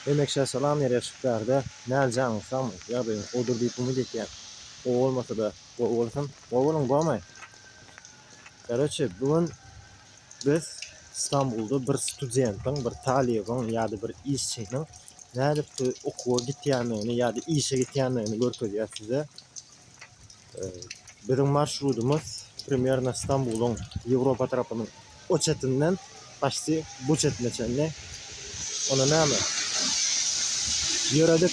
Emekşe salam yarışıklarda nereden ya benim odur deyip umut etken o olmasa da o olsun o olun bağmay. Короче, bugün biz İstanbul'da bir studentın, bir talibin ya da bir işçinin nerede okuğa gittiğini ya da işe gittiğini görkezeceğiz size. Bizim marşrutumuz примерно İstanbul'un Avrupa tarafının o çetinden başti bu çetine çenle. Ona ne mi? Yürüdük.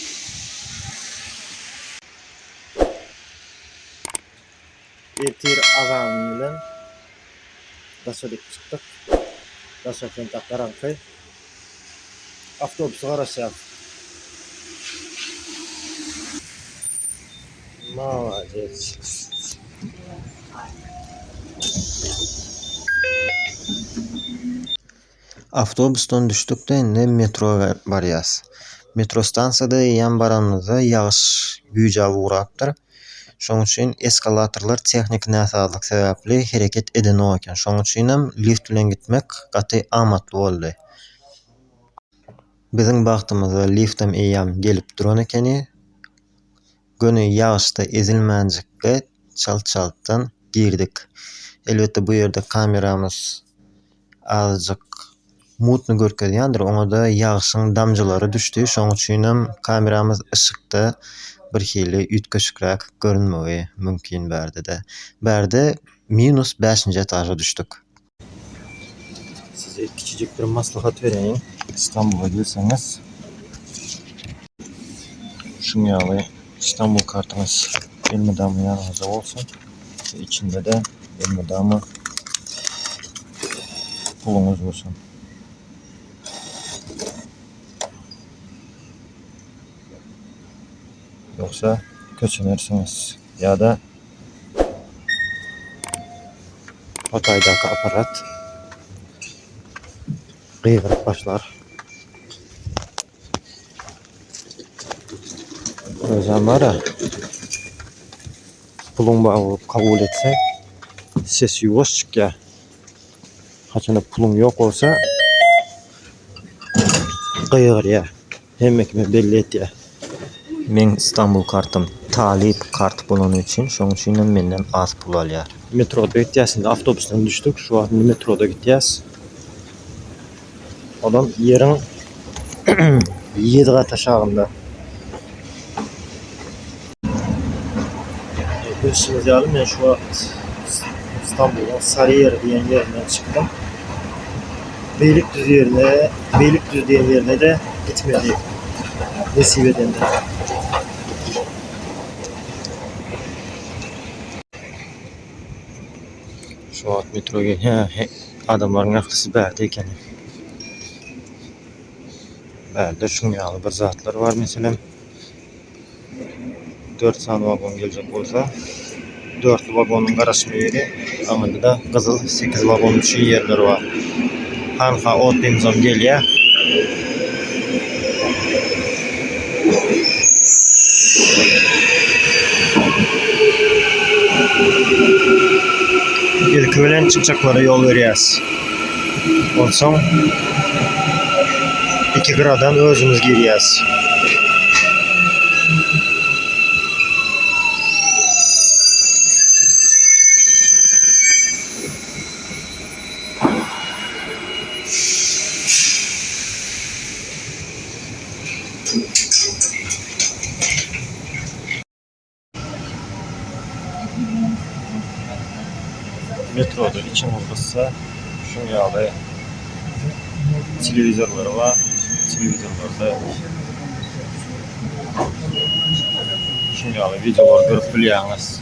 Ertir ağam bilen Daşadık çıktık. Daşakent Akarankay. Avtobüs qarasam. Молодец. Avtobusdan düştük de indi metro barıyas. Metro stansiyada yan baramızda yağış güýje uğrapdyr. Şoň üçin eskalatorlar texnik näsazlyk sebäpli hereket edeni eken. Şoň üçin hem lift bilen gitmek gaty amatly boldy. Biziň bagtymyza liftem eýýäm gelip duran ekeni. Gönü yağışda ezilmänjikde çalt-çaltdan girdik. Elbette bu ýerde kameramız azjyk mutny görkezýändir. Oňa da yağışyň damjylary düşdi. Şoň üçin hem kameramız ışykda bir hili ütkeşikräk görünmegi mümkin berde. Berde -5-nji etaja düşdük. Size kiçicik bir maslahat vereyim. İstanbul'a gelseniz şunyalı İstanbul kartınız elmedamı yanınızda olsun. İçinde de elmedamı pulunuz olsun. Yoksa köçünürsünüz. Ya da Hatay'daki aparat kıygırıp başlar. Özlem var ya, pulun bağı kabul etse ses yuvaş çık ya. Haçanda pulun yok olsa kıygır ya. Hemmekime belli et ya. Men İstanbul kartım talip kart bulunduğu için şoň üçin menden az pul alýar. Metroda gitýäs, avtobusdan düşdük. Şu an metroda gitýäs. Adam yerin 7 gat aşağında. Görüşürüz yalim. Ben şu an İstanbul'un Sarıyer diyen yerinden çıktım. Beylikdüzü diyen yerine de gitmeliyim. Nesibe'den de. Şu an metroya adamların aklısı berde eken. Berde şunyalı bir zatlar var mesela. 4 san vagon gelecek olsa 4 vagonun karışma yeri, ama da kızıl 8 vagon düşen yerler var. Hanka ot demzom gelýär. İlki bilen çıkacaklara yol verýäs. Onsoň 2 gradan özümüz girýäs. Metroda içim olursa şunyalı televizorları var. Televizorlarda şunyalı videolar görüp bilýäňiz.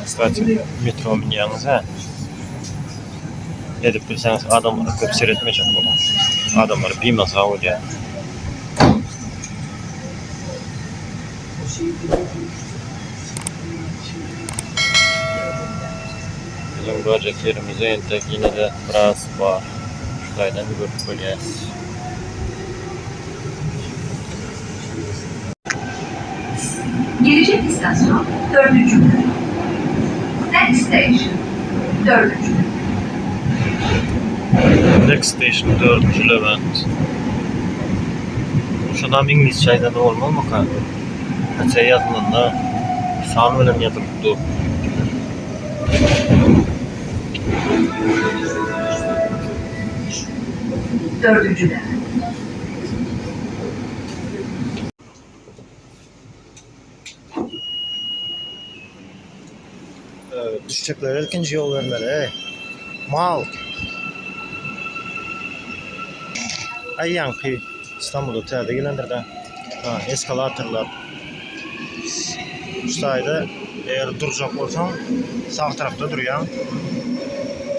Kısaca metro minýäňiz ha. Edip bilseňiz adamlar köp seyretmejek bolar. Adamlar bimaza bolýar. Bizim göreceklerimize entek yine de biraz var. Şuraydan bir görüp bilýäs. Gelecek istasyon 4. Next station 4. Next station 4. Levent. Şundan İngilizce'de de olmalı mı kanka? Kaça yazılında san bilen yazılıptı. Dördüncü Levent. Düşecekler ikinci yol vermeli. Mal. Ay yankı İstanbul'da telde gelendir de. Ha, eskalatorlar. Şurada eğer duracak olsam sağ tarafta duruyor.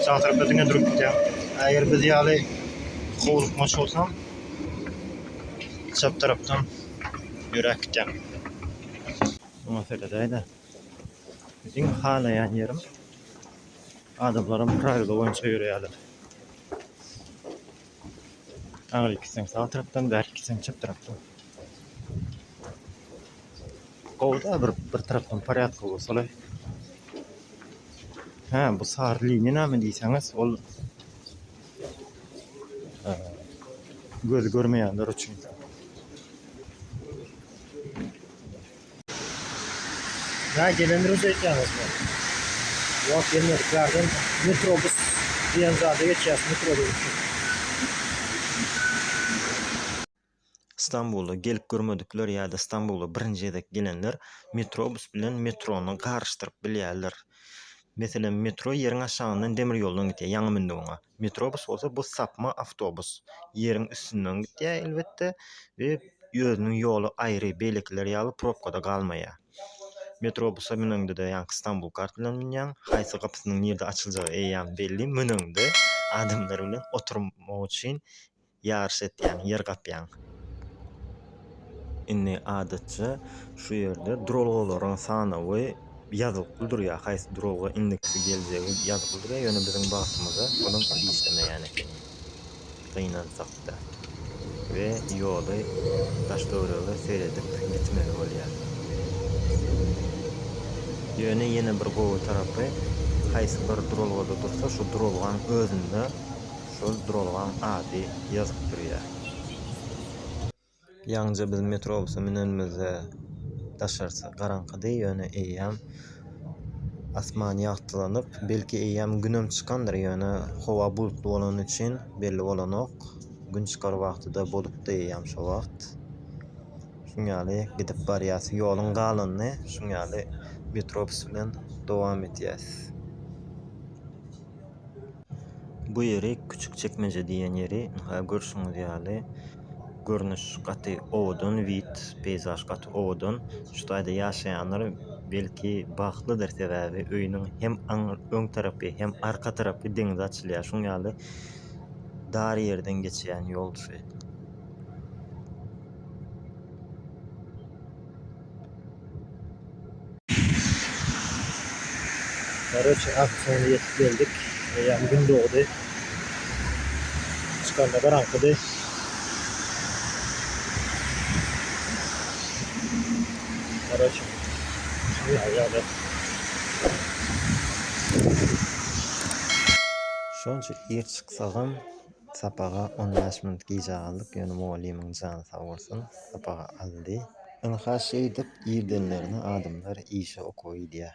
Sağ tarafta dine durup gidiyor. Eğer biz yani kovulukmaç olsam sağ taraftan yürek gidiyor. Bu meseledeydi. Bizim halayan yerim. Adamlarım pravda boyunca yürüyorlar. Ağır ikisen sağ taraftan, der ikisen çap taraftan. Kovda bir taraftan parayat kovulsalar. Ha, bu sarı linye mi deyseniz, ol göz görmeyenler için. Ha, gelenler özel yalnız mı? Yok, gelenlerden metrobüs diyen zade geçeceğiz, metrobüs. İstanbul'a gelip görmedikler ya da İstanbul'a birinci edek gelenler metrobüs bilen metronu karıştırıp bilýärler. Mesela metro yerin aşağından demir yoldan gitýär, ýaňy mindiňe. Metrobüs bolsa bu sapma avtobus. Yerin üstünden gitýär elbetde we ýözüniň ýoly aýry, beýlekler ýaly propkada galmaýar. Metrobüse minende de ýa İstanbul kart bilen minýäň, haýsy gapysynyň ýerde açyljagy eýýän belli, minende adamlar bilen oturmak üçin ýarş etýän, yer gapýan. Inni adatça şu ýerde duralgalaryň sany we ýazylyp durýar. Haýsy duralga indeksi geljegi ýazylyp durýar. Ýöne biziň bagtymyza onuň işlemeýän eken. Gynansak-da. We ýoly daşdöwrege seredip gitmeli bolýar. Ýöne ýene bir gowy tarapy haýsy bir duralgada dursa, şu duralgaň özünde şol duralgaň ady ýazyp durýar. Ýalnızca biz metrobüse minenimizde daşarsa garaňkydy ýöne eýýäm asman ýagtylanyp, belki eýýäm günem çykandyr ýöne howa bulutly bolan üçin belli bolanok gün çykar wagtyda bolupdy eýýäm şo wagt. Şuňaly gidip barýas ýoluň galanny, şuňaly metrobüs bilen dowam etýäs. Bu ýeri Küçükçekmece diýen ýeri, görşüňiz ýaly görnüş gaty owdan, wit peyzaj gaty owdan, şu taýda ýaşaýanlar belki bagtlydyr sebäbi öýüniň hem öň tarapy hem arka tarapy deňize açylýar. Şuňaly dar ýerden geçýän ýol şu. Garaç aksyona ýetip geldik. Ýa gün dogdy. Çykanda garaňkydy. Garaç. Ýa-ýa. Şonça ýer çyksagam sapaga 15 minut gije galdyk. Ýöne mugallimyň jany sag bolsun. Sapaga aldy. Ynhaş edip ýerdenlerini adamlar işe okuýdy.